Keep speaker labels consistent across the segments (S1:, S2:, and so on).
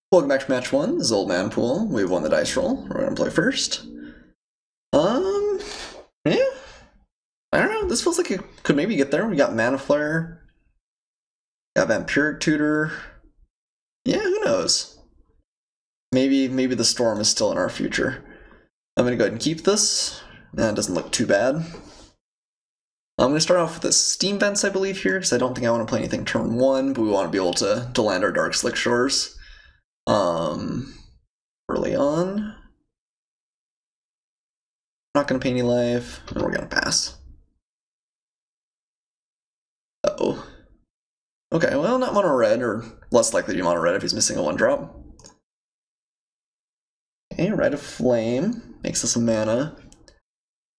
S1: Welcome back to match one. This is Oldmanpoole. We've won the dice roll. We're gonna play first. Yeah. I don't know. This feels like it could maybe get there. We got Mana Flare. Got Vampiric Tutor. Yeah, who knows? Maybe the storm is still in our future. I'm gonna go ahead and keep this. It doesn't look too bad. I'm gonna start off with the Steam Vents, I believe, here, because I don't think I want to play anything turn one, but we want to be able to land our Dark Slick Shores. Early on. Not gonna pay any life, and we're gonna pass. Uh-oh. Okay, well, not mono red, or less likely to be mono red if he's missing a 1-drop. Okay, Rite of Flame makes us a mana.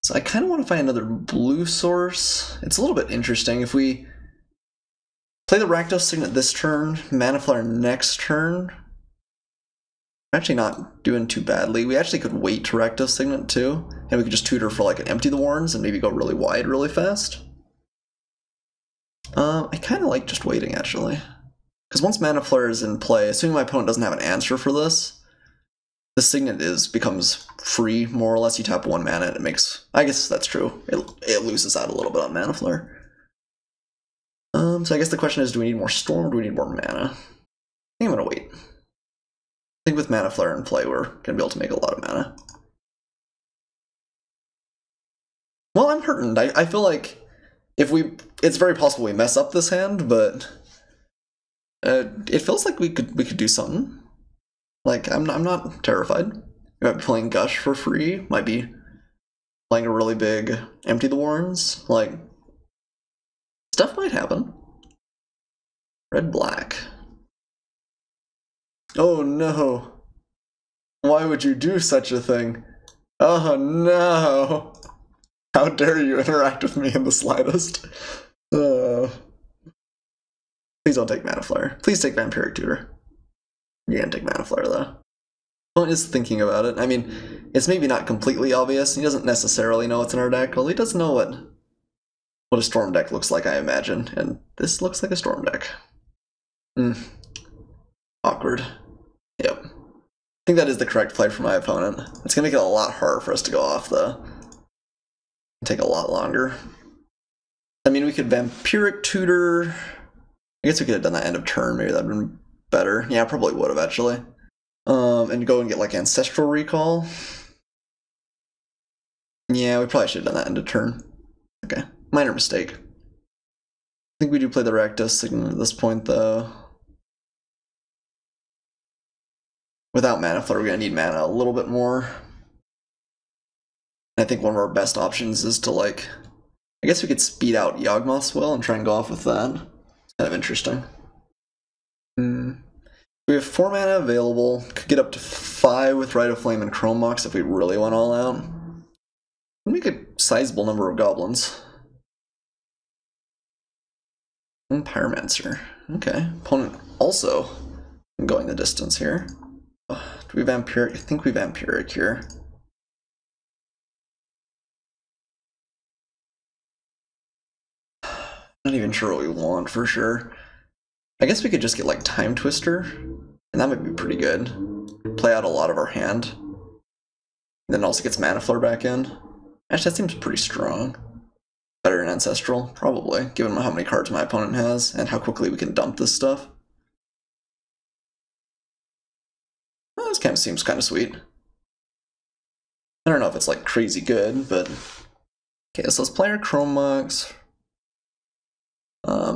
S1: So I kind of want to find another blue source. It's a little bit interesting. If we play the Rakdos Signet this turn, Mana Flare next turn, we're actually not doing too badly. We actually could wait to Rakdos Signet too, and we could just tutor for like an Empty the Warrens and maybe go really wide really fast. I kind of like just waiting actually. Because once Mana Flare is in play, assuming my opponent doesn't have an answer for this, the Signet becomes free, more or less. You tap 1 mana and it makes... I guess that's true. It loses out a little bit on Mana Flare. So I guess the question is, do we need more Storm or do we need more mana? I think I'm going to wait. I think with Mana Flare in play, we're going to be able to make a lot of mana. Well, I'm heartened. I feel like if we... It's very possible we mess up this hand, but... it feels like we could do something. Like, I'm not terrified. We might be playing Gush for free. Might be playing a really big Empty the Warrens. Like, stuff might happen. Red-black. Oh no. Why would you do such a thing? Oh no. How dare you interact with me in the slightest. Please don't take Mana Flare. Please take Vampiric Tutor. You're gonna take Mana Flare though. Opponent is thinking about it. I mean, it's maybe not completely obvious. He doesn't necessarily know what's in our deck. Well, he does know what a Storm deck looks like, I imagine. And this looks like a Storm deck. Awkward. Yep. I think that is the correct play for my opponent. It's gonna make it a lot harder for us to go off though. Take a lot longer. I mean, we could Vampiric Tutor. I guess we could have done that end of turn. Maybe that'd been better. Yeah, I probably would have actually. And go and get like Ancestral Recall. Yeah, we probably should have done that end of turn. Okay, minor mistake. I think we do play the Rakdos Signet at this point though. Without Mana Flare, we're gonna need mana a little bit more. I think one of our best options is to like, I guess we could speed out Yawgmoth's Will and try and go off with that. It's kind of interesting. We have 4 mana available. Could get up to 5 with Rite of Flame and Chrome Mox if we really went all out. We'll make a sizable number of goblins. And Pyromancer. Okay. Opponent also going the distance here. Do we Vampiric? I think we Vampiric here. Not even sure what we want for sure. I guess we could just get like Time Twister, and that might be pretty good. Play out a lot of our hand. And then also gets Mana Flare back in. Actually, that seems pretty strong. Better than Ancestral, probably, given how many cards my opponent has, and how quickly we can dump this stuff. Well, this kind of seems kind of sweet. I don't know if it's like crazy good, but... Okay, so let's play our Chrome Mox.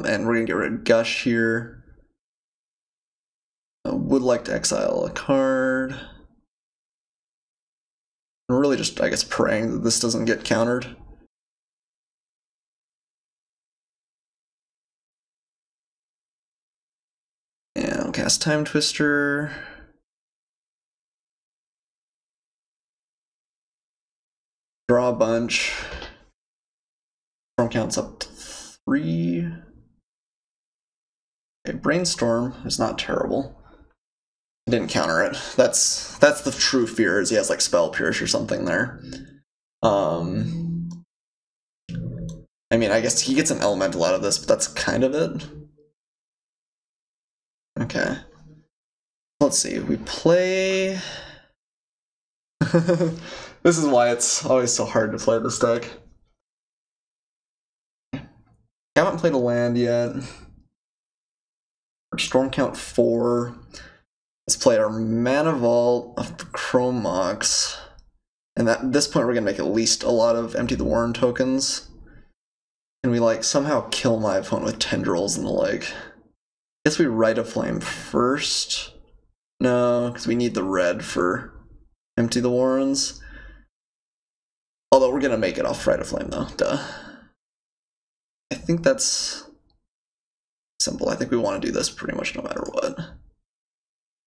S1: And we're gonna get rid of Gush here. I would like to exile a card. I'm really just, I guess, praying that this doesn't get countered. And I'll cast Time Twister. Draw a bunch. Storm counts up to 3. Okay, Brainstorm is not terrible. I didn't counter it. That's the true fear, is he has like Spell Pierce or something there. I mean, I guess he gets an elemental out of this, but that's kind of it. Okay. Let's see, we play... This is why it's always so hard to play this deck. Haven't played a land yet. Our storm count 4. Let's play our Mana Vault of the Chrome Mox. And at this point we're gonna make at least a lot of Empty the Warren tokens. Can we like somehow kill my opponent with tendrils and the like? I guess we Rite of Flame first. No, because we need the red for Empty the Warrens. Although we're gonna make it off Rite of Flame though, duh. I think that's simple. I think we want to do this pretty much no matter what.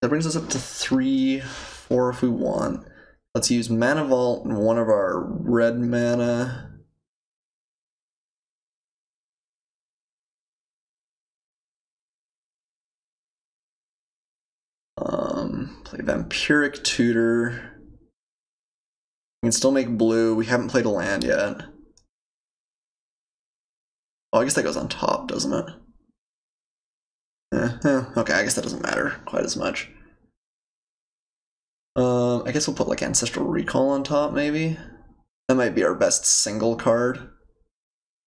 S1: That brings us up to 3, 4 if we want. Let's use Mana Vault and one of our red mana. Play Vampiric Tutor. We can still make blue. We haven't played a land yet. Oh, I guess that goes on top, doesn't it? Okay, I guess that doesn't matter quite as much. I guess we'll put like Ancestral Recall on top, maybe? That might be our best single card.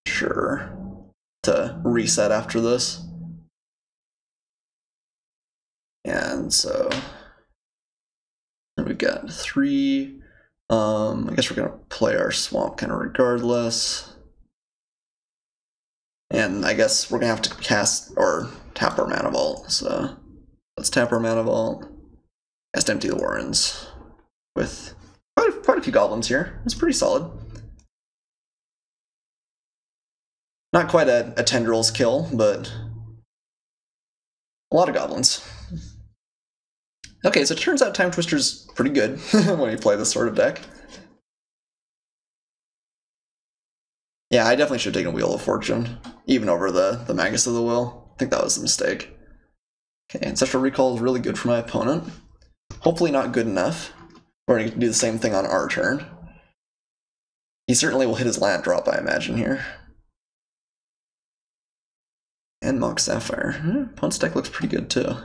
S1: Sure. To reset after this. And so... And we've got 3. I guess we're gonna play our swamp kind of regardless. And I guess we're gonna have to cast or tap our Mana Vault. So let's tap our Mana Vault. Cast Empty the Warrens with quite a few goblins here. It's pretty solid. Not quite a tendrils kill, but a lot of goblins. Okay, so it turns out Time Twister's pretty good when you play this sort of deck. Yeah, I definitely should have taken Wheel of Fortune, even over the Magus of the Will. I think that was a mistake. Okay, Ancestral Recall is really good for my opponent. Hopefully not good enough. We're going to do the same thing on our turn. He certainly will hit his land drop, I imagine, here. And Mox Sapphire. Opponent's deck looks pretty good, too.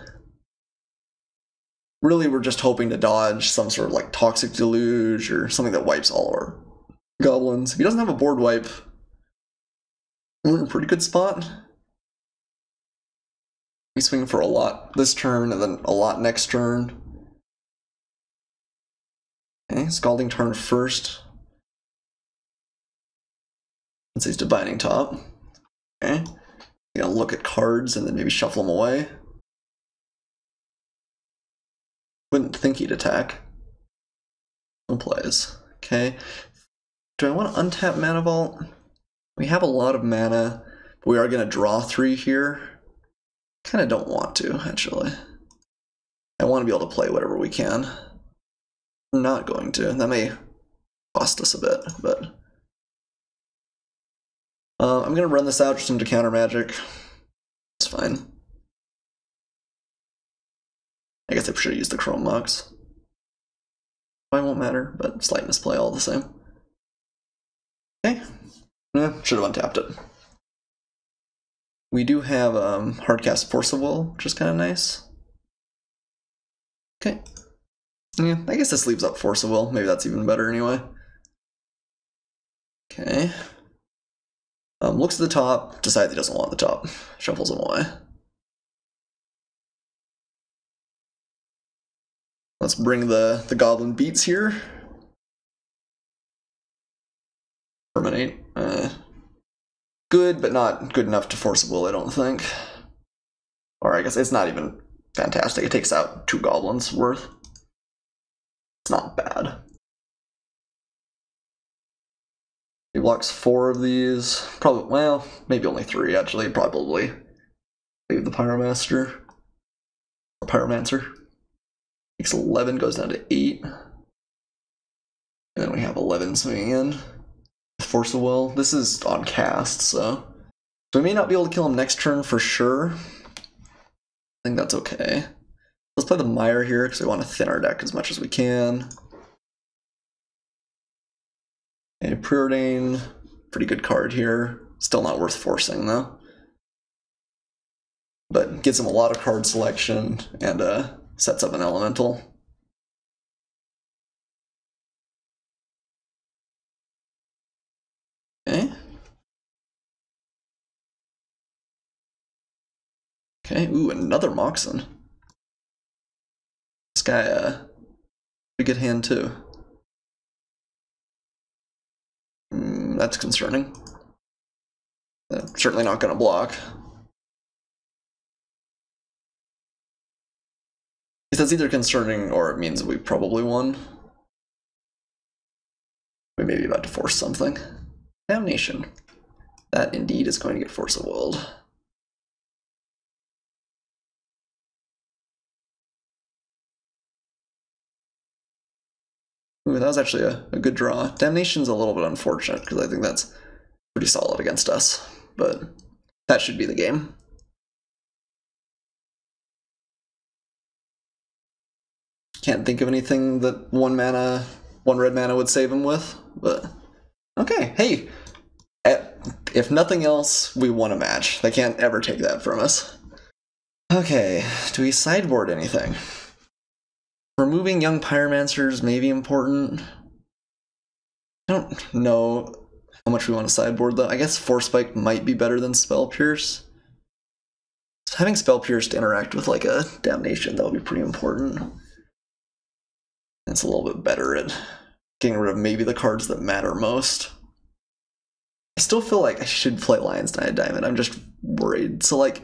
S1: Really, we're just hoping to dodge some sort of like Toxic Deluge or something that wipes all our goblins. If he doesn't have a board wipe, we're in a pretty good spot. He's swinging for a lot this turn and then a lot next turn. Okay, Scalding Tarn first. Let's say he's Divining Top. Okay, you're gonna look at cards and then maybe shuffle them away. Wouldn't think he'd attack. No plays. Okay. Do I want to untap Mana Vault? We have a lot of mana, but we are going to draw 3 here. Kind of don't want to, actually. I want to be able to play whatever we can. We're not going to. That may cost us a bit, but... I'm going to run this out just into counter magic. It's fine. I guess I should have used the Chrome Mox. Probably won't matter, but slight misplay all the same. Okay. Yeah, should have untapped it. We do have hardcast Force of Will, which is kind of nice. Okay. Yeah, I guess this leaves up Force of Will. Maybe that's even better anyway. Okay. Looks at the top, decides he doesn't want the top. Shuffles him away. Let's bring the Goblin Beats here. Terminate. Good, but not good enough to force a will, I don't think. Or I guess it's not even fantastic. It takes out 2 goblins worth. It's not bad. He blocks 4 of these. Probably, well, maybe only 3 actually. Probably leave the Pyromaster. Or Pyromancer. Takes 11, goes down to 8. And then we have 11 swinging in. Force of Will. This is on cast, so we may not be able to kill him next turn for sure. I think that's okay. Let's play the Mire here because we want to thin our deck as much as we can. And Preordain, pretty good card here. Still not worth forcing though. But gives him a lot of card selection and sets up an elemental. Okay. Okay, ooh, another Moxen. This guy, pretty good hand too. That's concerning. Certainly not gonna block. That's either concerning or it means we probably won. We may be about to force something. Damnation. That indeed is going to get Force of Willed. Ooh, that was actually a good draw. Damnation's a little bit unfortunate because I think that's pretty solid against us, but that should be the game. Can't think of anything that one red mana would save him with, but okay, hey, if nothing else, we won a match. They can't ever take that from us. Okay, do we sideboard anything? Removing young pyromancers may be important. I don't know how much we want to sideboard though. I guess Force Spike might be better than Spell Pierce. So having Spell Pierce to interact with like a Damnation, that would be pretty important. It's a little bit better at getting rid of maybe the cards that matter most. I still feel like I should play Lion's Knight Diamond. I'm just worried. So like,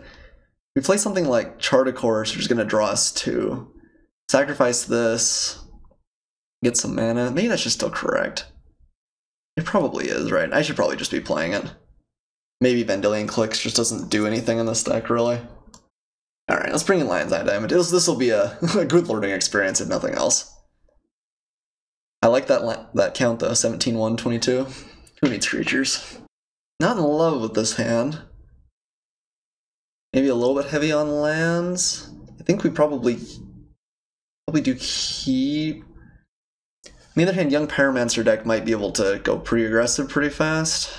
S1: we play something like Chart a Course, which is going to draw us 2. Sacrifice this, get some mana. Maybe that's just still correct. It probably is, right? I should probably just be playing it. Maybe Vendilion Clicks just doesn't do anything in this deck, really. Alright, let's bring in Lion's Eye Diamond. This will be a good learning experience, if nothing else. I like that count, though. 17, 1, 22. Who needs creatures? Not in love with this hand. Maybe a little bit heavy on lands. I think we probably do keep. On the other hand, Young Pyromancer deck might be able to go pretty aggressive pretty fast.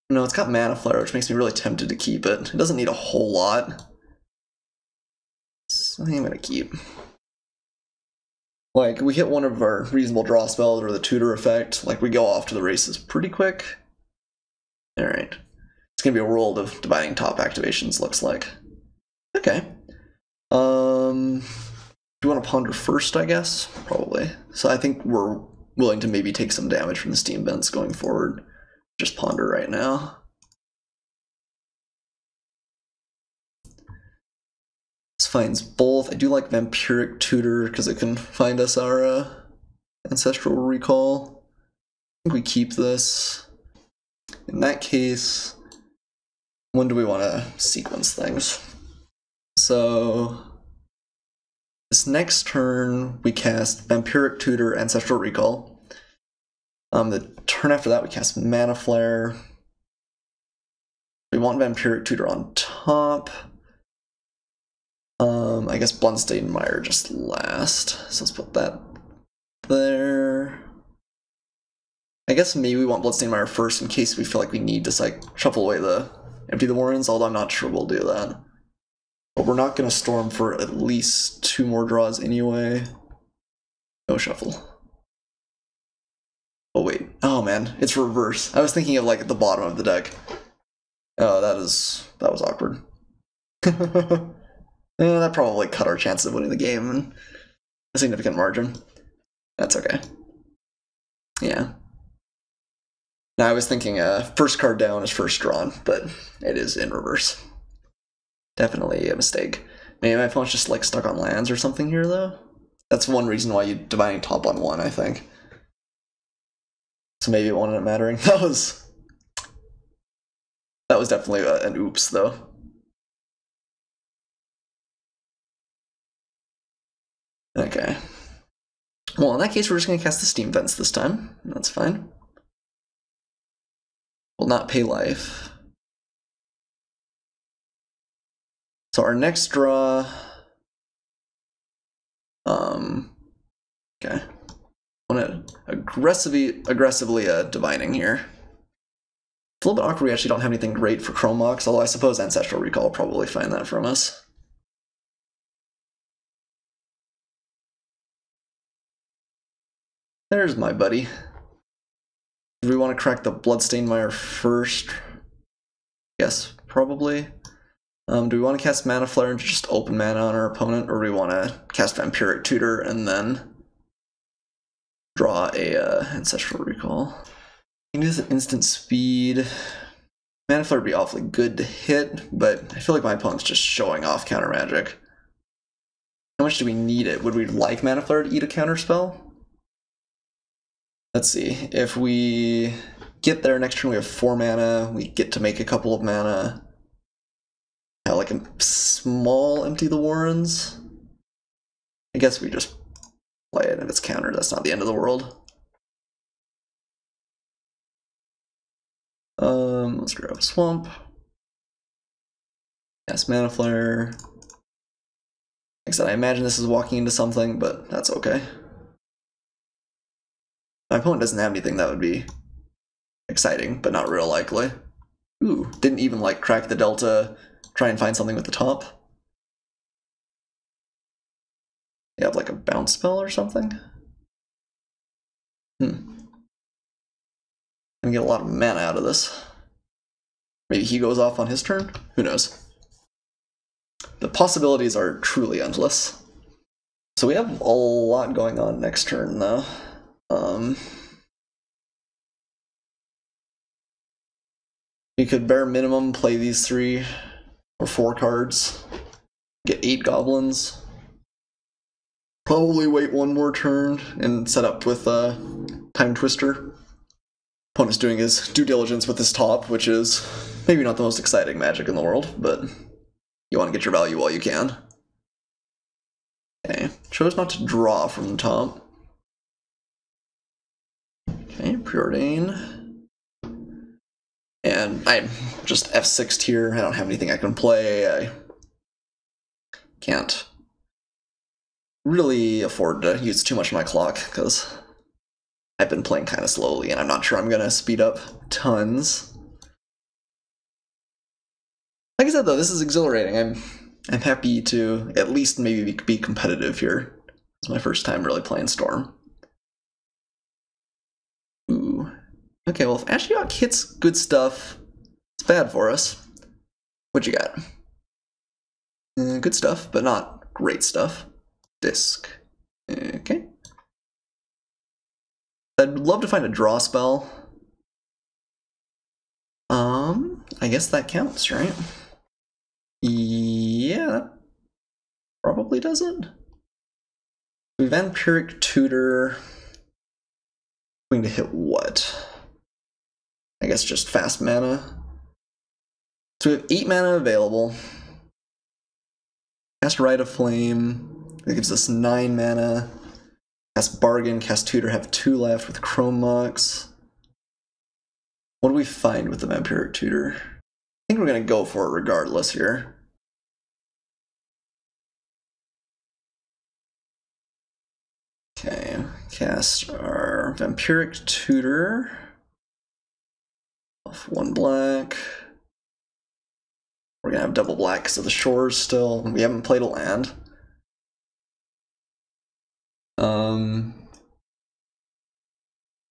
S1: No, it's got Mana Flare, which makes me really tempted to keep it. It doesn't need a whole lot. So I think I'm gonna keep. Like, we hit one of our reasonable draw spells or the tutor effect, like we go off to the races pretty quick. Alright. It's gonna be a world of Dividing Top activations, looks like. Okay. Do you want to ponder first, I guess? Probably. So I think we're willing to maybe take some damage from the Steam Vents going forward. Just ponder right now. This finds both. I do like Vampiric Tutor because it can find us our Ancestral Recall. I think we keep this. In that case, when do we want to sequence things? So this next turn, we cast Vampiric Tutor, Ancestral Recall. The turn after that, we cast Mana Flare. We want Vampiric Tutor on top. I guess Bloodstained Mire just last. So let's put that there. I guess maybe we want Bloodstained Mire first in case we feel like we need to like shuffle away empty the Warrens, although I'm not sure we'll do that. But we're not going to storm for at least 2 more draws anyway. No shuffle. Oh wait, oh man, it's reverse. I was thinking of like at the bottom of the deck. Oh, that was awkward. That probably cut our chances of winning the game in a significant margin. That's okay. Yeah. Now I was thinking first card down is first drawn, but it is in reverse. Definitely a mistake. Maybe my opponent's just like stuck on lands or something here though. That's one reason why you Dividing Top on 1, I think. So maybe it won't end up mattering. That was definitely an oops though. Okay. Well, in that case, we're just going to cast the Steam Vents this time. That's fine. Will not pay life. So our next draw. Okay. I want to aggressively divining here. It's a little bit awkward. We actually don't have anything great for Chrome Mox, although I suppose Ancestral Recall will probably find that from us. there's my buddy. Do we want to crack the Bloodstained Mire first? Yes, probably. Do we want to cast Mana Flare and just open mana on our opponent, or do we want to cast Vampiric Tutor and then draw a Ancestral Recall? You can do this at instant speed. Mana Flare would be awfully good to hit, but I feel like my opponent's just showing off counter magic. How much do we need it? Would we like Mana Flare to eat a counter spell? Let's see. If we get there next turn, we have 4 mana. We get to make a couple of mana. Yeah, like a small Empty the Warrens. I guess we just play it if it's countered. That's not the end of the world. Let's grab a Swamp. Yes, Mana Flare. Like I said, I imagine this is walking into something, but that's okay. My opponent doesn't have anything that would be exciting, but not real likely. Ooh, didn't even like crack the Delta, try and find something with the top. You have like a bounce spell or something? And get a lot of mana out of this. Maybe he goes off on his turn? Who knows? The possibilities are truly endless. So we have a lot going on next turn, though. We could bare minimum play these 3 or 4 cards, get 8 goblins, probably wait 1 more turn and set up with Time Twister. Opponent's doing his due diligence with his top, which is maybe not the most exciting magic in the world, but you want to get your value while you can. Okay, chose not to draw from the top. Okay, Preordain. And I'm just F6'd here. I don't have anything I can play. I can't really afford to use too much of my clock because I've been playing kind of slowly and I'm not sure I'm going to speed up tons. Like I said though, this is exhilarating. I'm happy to at least maybe be competitive here. It's my first time really playing Storm. Ooh. Okay, well if Ashiok hits good stuff, it's bad for us. What you got? Good stuff, but not great stuff. Disc. Okay. I'd love to find a draw spell. I guess that counts, right? Yeah, that probably doesn't. Vampiric Tutor. Going to hit what? I guess just fast mana. So we have 8 mana available. Cast Rite of Flame. That gives us 9 mana. Cast Bargain, cast Tutor, have 2 left with Chrome Mox. What do we find with the Vampiric Tutor? I think we're going to go for it regardless here. Okay, cast our Vampiric Tutor. Off 1 black. We're going to have double black because of the shores still. We haven't played a land.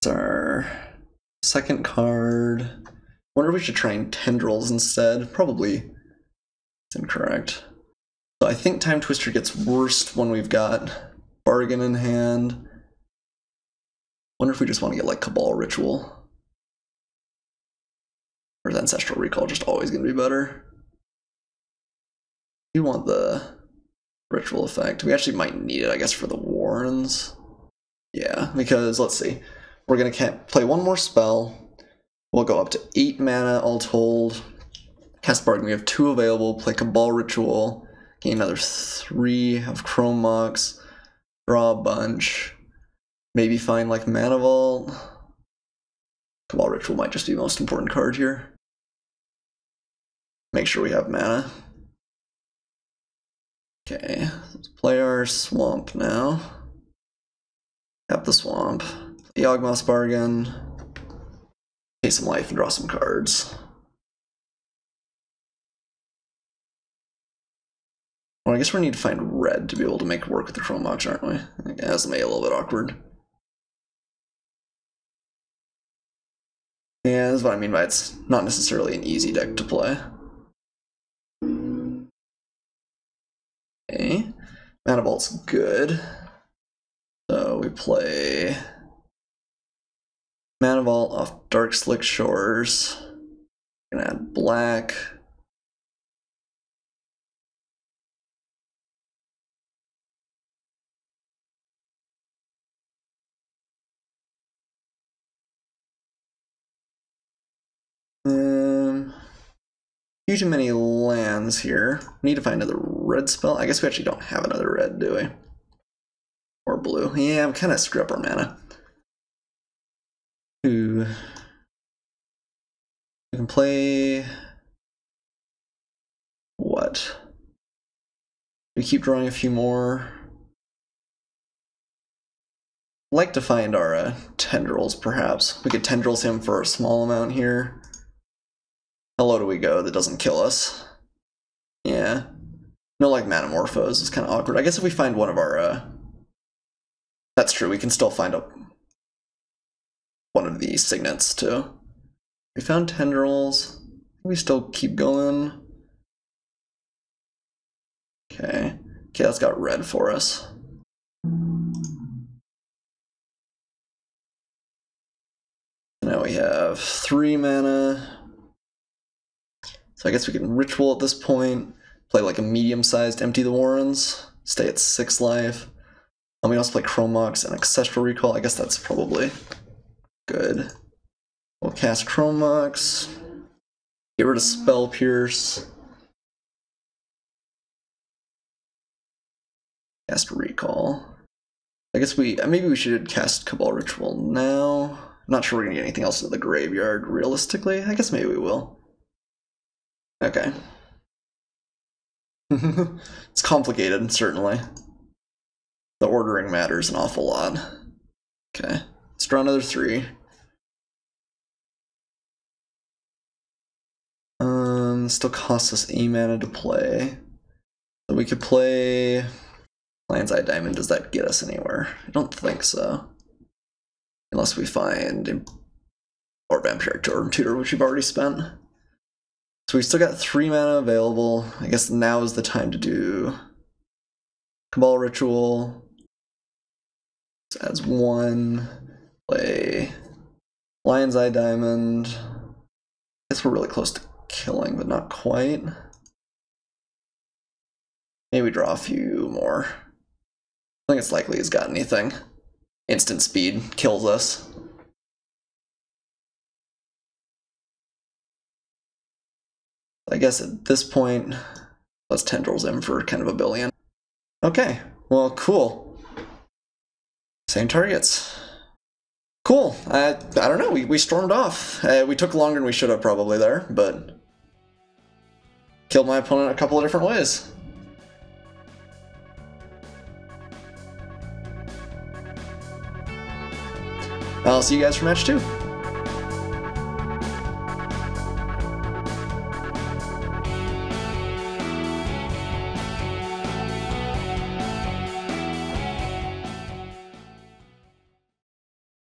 S1: It's our second card. Wonder if we should try Tendrils instead. Probably it's incorrect. So I think Time Twister gets worse when we've got Bargain in hand. Wonder if we just want to get like Cabal Ritual. Or is Ancestral Recall just always going to be better? We want the Ritual effect. We actually might need it, I guess, for the Warrens. Yeah, because let's see. We're going to play 1 more spell. We'll go up to 8 mana all told. Cast Bargain, we have 2 available. Play Cabal Ritual. Gain another 3 of Chrome Mox. Draw a bunch. Maybe find like Mana Vault. Cabal Ritual might just be the most important card here. Make sure we have mana. Okay, let's play our Swamp now. Tap the Swamp. Yawgmoth's Bargain. Pay some life and draw some cards. Well, I guess we need to find red to be able to make it work with the Chrome Mox, aren't we? That's maybe a little bit awkward. Yeah, that's what I mean by it's not necessarily an easy deck to play. Okay, Mana Vault's good. So we play Mana Vault off Dark Slick Shores. Gonna add black. Too many lands here. We need to find another red spell. I guess we actually don't have another red, do we? Or blue. Yeah, I'm kind of screw up our mana. Ooh. We can play... what? We keep drawing a few more. I'd like to find our tendrils, perhaps. We could tendrils him for a small amount here. How low do we go that doesn't kill us? Yeah. No, like Manamorphose is kind of awkward. I guess if we find one of our... that's true, we can still find one of the signets, too. We found tendrils. We still keep going. Okay. Okay, that's got red for us. Now we have 3 mana. So I guess we can ritual at this point. Play like a medium-sized Empty the Warrens. Stay at 6 life. And we also play Chromox and Ancestral Recall. I guess that's probably good. We'll cast Chromox. Get rid of Spell Pierce. Cast Recall. I guess maybe we should cast Cabal Ritual now. I'm not sure we're gonna get anything else in the graveyard, realistically. I guess maybe we will. Okay. It's complicated, certainly. The ordering matters an awful lot. Okay, let's draw another 3. Still costs us a mana to play. So we could play Lion's Eye Diamond. Does that get us anywhere? I don't think so. Unless we find or Vampiric Tutor, which we've already spent. So we still got 3 mana available. I guess now is the time to do Cabal Ritual. This adds 1. Play Lion's Eye Diamond. I guess we're really close to killing, but not quite. Maybe draw a few more. I think it's likely he's got anything. Instant speed kills us. I guess at this point, let's tendrils him for kind of a billion. Okay, well, cool. Same targets. Cool. I don't know. We stormed off. We took longer than we should have probably there, but killed my opponent a couple of different ways. I'll see you guys for match 2.